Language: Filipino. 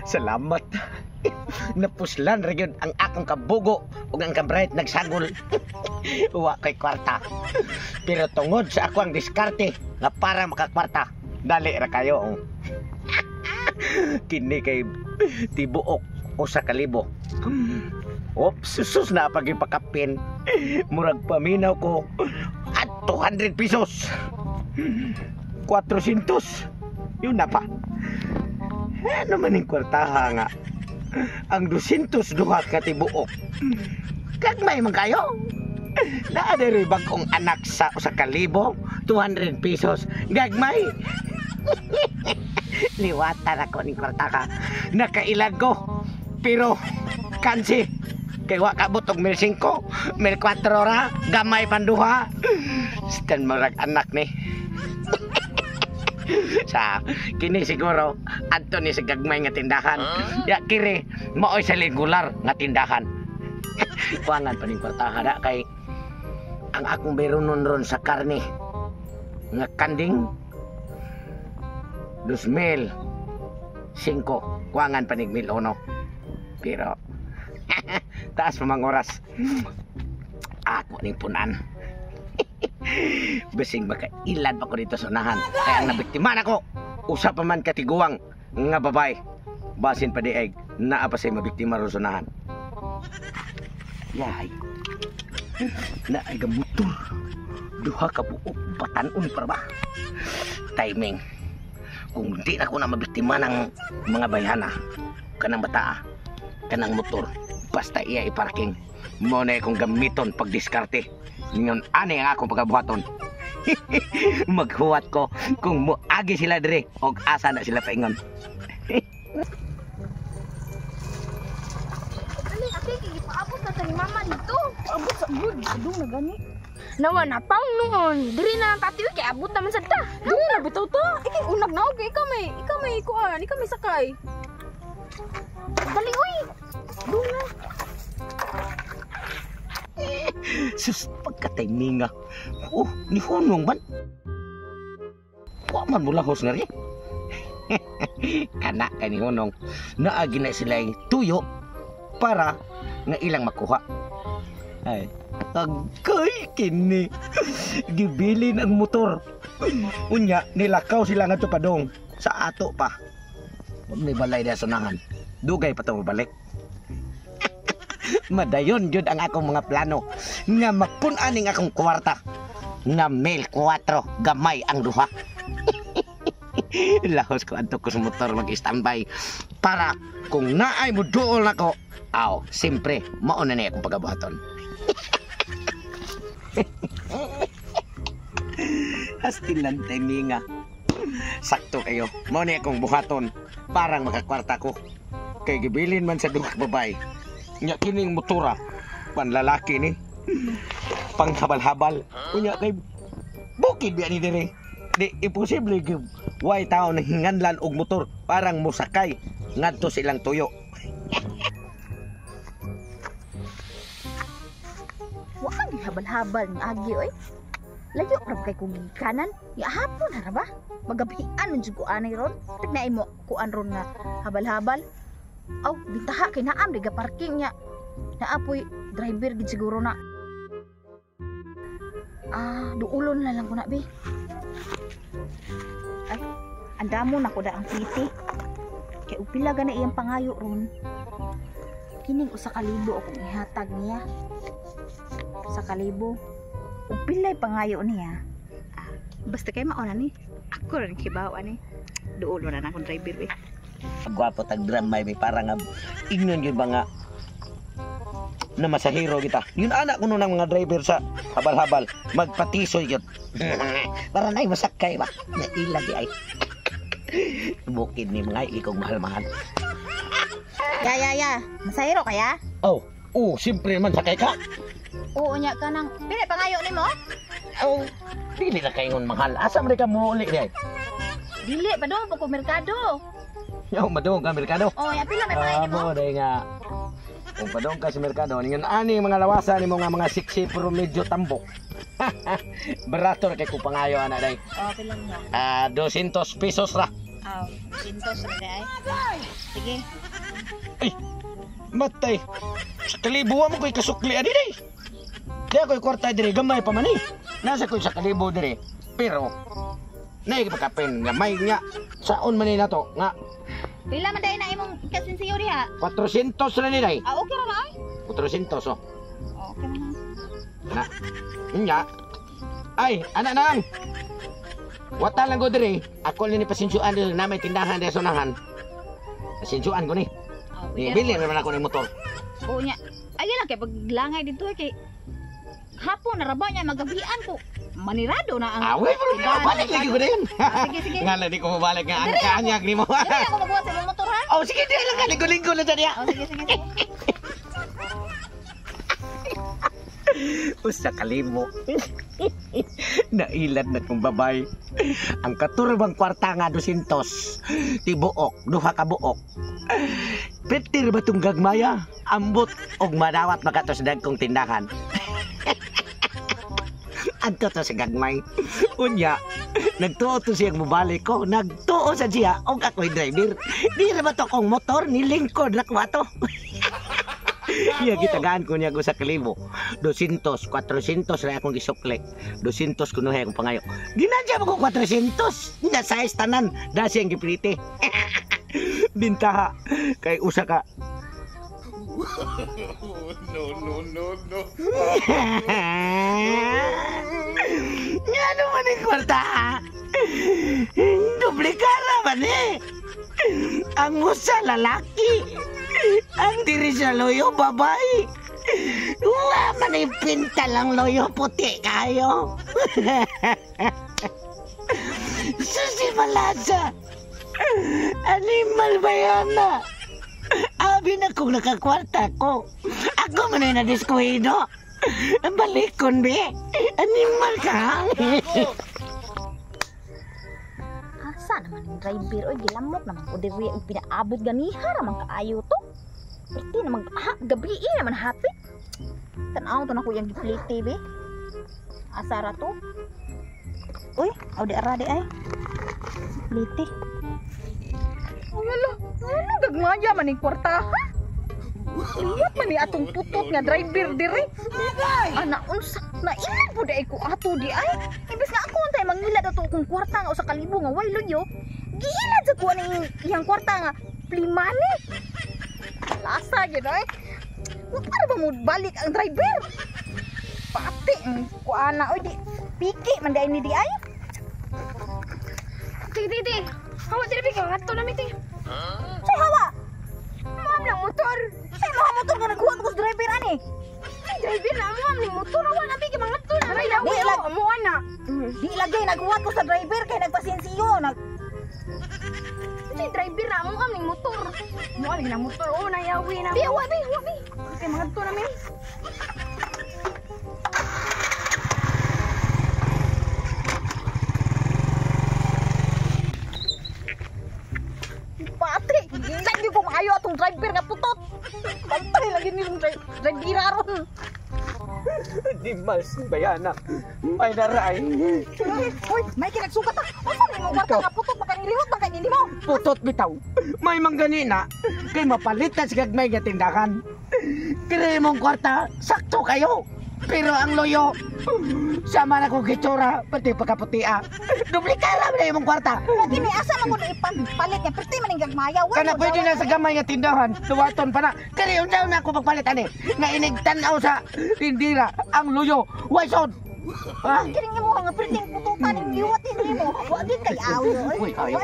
Salamat. Napuslan ra gyud ang akong kabugo ug ang kabright nagsagol. Wa kay kwarta. Pero tungod sa ako ang diskarte nga para makakwarta, dali ra kayo. Kini kay tibuok usa ka libo. Oops, sus na pagipakapin. Murag paminaw ko at 200 pesos. 400. Yun na pa. Ano man yung kwartaha nga? Ang 200 duha ka tibuok. Kagmay man kayo. Naadari bagong anak sa usa ka libo, 200 pesos. Gagmay. Liwatan ako ni kwartaha. Nakailag ko. Pero kansi. Kay wa kabot og 1,500, 1,400 ra, gamay panduha. Stan marag anak ni. Sa kini siguro adto ni sa gagmay nga tindahan. Ya kiri maoy sa regular nga tindahan. Kuangan pa ning kwartaha da kay ang akong bayronon ron sa karne nga kanding 2,005 kuangan pa ning 1,001. Pero taas pa mang oras ako ning punan. Besing makailan pa ko dito sa unahan. Kaya ang nabiktiman ako, usa pa man katiguang nga babay. Basin pa diay, naa pa say mabiktima ron sa unahan. Yay. Naay ka motor. Duha ka buok batanon para ba? Timing. Kung di ako na mabiktima ng mga bayana, kanang bataa, kanang motor, basta iya i-parking. Mo na akong gamiton pag diskarte. Ngayon, ani ang akong pagkabuhaton. Maghuwat ko kung muagi sila dire o asa na sila paingon. Ali, ipaabot na tayo mama dito. Abot sa good. Adong na gani. Nawa na pang noon. Diri na lang tatiwi kay abot naman sa ta. Diri na bitaw to. Ikay unag na okay. Ikaw may kuan. Ikaw may sakay. Dali, uy. Doon na. Sus, pagka-timinga. Oh, ni Hunong man. Wa man mula hos nga rin. Kana kay ni Hunong. Naagi na sila yung tuyo para nga ilang makuha. Ay, agay kini. Gibilin ang motor. Unya, nilakaw sila nga ito padong. Sa ato pa. Huwag may balay na sunahan. Dugay pa ito mabalik. Madayon jud ang akong mga plano nga mapunaning akong kwarta nga 1,400 gamay ang duha. Lahos ko antok ko sa motor mag-standby para kung naay mo duol nako, aw, simpre mao na ni akong pagabuhaton. Hastilan timinga. Sakto kayo. Mao ni akong buhaton parang makakwarta ko. Kay gibilin man sa duha ka babay. Nya kining motora panlalaki ni panghabal-habal unya kay bukid biya ni dire di imposible gyud way tao na hinganlan og motor parang mosakay ngadto silang tuyo. Wa kang habal-habal ni agi oy. Layo ra kay kung kanan. Ya hapon ra ba? Magabian jud ko anay ron. Tignaay mo kuan ron nga habal-habal. Aw, bitaha kay naam diga parking nya. Naapoy driver gid siguro na. Duulon na lang ko na bi. Ay, andamo na ko da ang piti. Kay upila gana iyang pangayo ron. Kining usa ka libo akong ihatag niya. Usa ka libo. Upilay pangayo niya. Basta kay mao na ni. Ako rin kibawa ni. Duulon na akong driver bi. Gwapo tag dramay may parang ingnon yun ba nga na masahero kita. Yun anak ko nun ng mga driver sa habal-habal magpatisoy yun. Para na'y masakay ba na ilagi ay bukid ni mga ikong mahal-mahal. Ya masahero kaya? Oh siyempre man sakay ka. Oo nya ka nang pili pangayo nimo? Oh dili na kayo mahal. Asa man ka mo uli di ay? Dili pa do pag merkado. Yo madung ka merkado. Oh ya pila may pangayo nimo? Day nga Kung padong ka sa merkado, ningan ani mga lawasan ni mga siksi pero medyo tambok. Barato kay ko pangayo ana day. Oh, pilang na. 200 pesos ra. Aw, sintos ra ay. Sige. Ay, matay. Sa kalibo mo ko'y kasukli adi day. Kaya ko'y kwarta dire, gamay pa man eh. Nasa ko'y sa kalibo dire. Pero, naigipakapen nga may nga. Saon man na to nga. Pila man dai na imong kasinsiyo diha? 400 na ni day. Okay ra na ay. 400 oh. Okay na. Na. Nya. Ay, anak nang. Wata lang ko dire. Ako ni pasinsuan dire na may tindahan dire sonahan. Pasinsuan ko ni. Bili naman ako ng motor. Oo nya. Ay lang kay paglangay dito kay hapon naraba niya magabian ko. Manirado na ang Away, pero balik lagi ko din. Sige, sige. Nga lang di ko mabalik nga ang kanyag ni mo. Dili ako magbuhat sa imong motor ha. Oh, sige, di lang ka. Linggo-linggo na dyan. Oh, sige, sige. sige. Usa kalimo. Nailad na kong babay. Ang katurbang kwarta nga 200. Tibuok, duha ka buok. Petir ba itong gagmaya? Ambot og madawat makatusdag kong tindahan. Adto to sa gagmay. Unya, nagtuo to siyang mubalik ko. Nagtuo sa siya og ako'y driver. Di na ba to kong motor ni lingkod na kwato. Iya gitagaan ko niya ko sa kalibo. 200, 400 ra akong gisukli. 200 kunuhay akong pangayo. Ginadya mo ko 400. Na size tanan. Dasi ang gipriti. Bintaha kay usa ka. No. Ano man ang kwarta? Duplikara man eh. Ang musa lalaki. Ang diri sa loyo babae. Wala man ay pinta lang loyo puti kayo. Susi malasa. Animal ba yan na? Abi na kung nakakwarta ko. Ako man ay nadiskuhido. Balikon be. Animal ka. Asa naman yung driver oy gilamok naman ko diri og pinaabot ganiha ra man kaayo to. Perti naman gabi naman hapit. Tan-aw to na ko yang giplite be. Asa ra to? Uy, aw di ara di ay. Plite. Wala. Ano gagmaya man ning kwarta ha? Liyat man ni atong putot nga driver diri. Ana unsa na ilan pud ay ko ato di ay. Ibis nga ako untay mangilad ato akong kwarta nga usa ka libo nga way luyo. Giilad sa kuha ning iyang kwarta nga plimani. Lasa gyud ay. Wa para ba mo balik ang driver? Pati ang kuana oy di piki man dai ni di ay. Di. Hawa diri piki ngadto na miti. Say hawa. Ma'am lang motor. Say mga motor nga naghuwat ko sa driver ani. Ay driver na mo ang motor wala na bigi mga to na. Di lag mo ana. Di lagay naghuwat ko sa driver kay nagpasensiyo nag. Say driver na mo ang motor. Mo ang na motor oh nayawi na. Di wa bi. Kay mga to na mi. Patrick, lagi ko maayo atong driver nga putot. Bantay lagi nilong driver aron. Di mas bayana. May naray. Hoy, may kinagsugat ta. Asa ni mo kwarta nga putot makanilihot man kay hindi mo. Putot bitaw. May manggani na. Kay mapalitan sa gagmay nga tindahan. Kaya mong kwarta, sakto kayo. Pero ang loyo, sama na kong gitsura, pati pagkaputia. Duplikara mo na yung kwarta. Lagi ni asa man ko na ipalit nga perti man ning gagmaya. Kana pwede na sa gamay nga tindahan, duwaton pa na. Kaya yung daw na ako pagpalitan eh. Nga inigtanaw sa tindira, ang loyo, waison. Ha? Kiring mo nga perting pututan ning liwat hindi mo. Wa di kay awo. Uy, ayaw.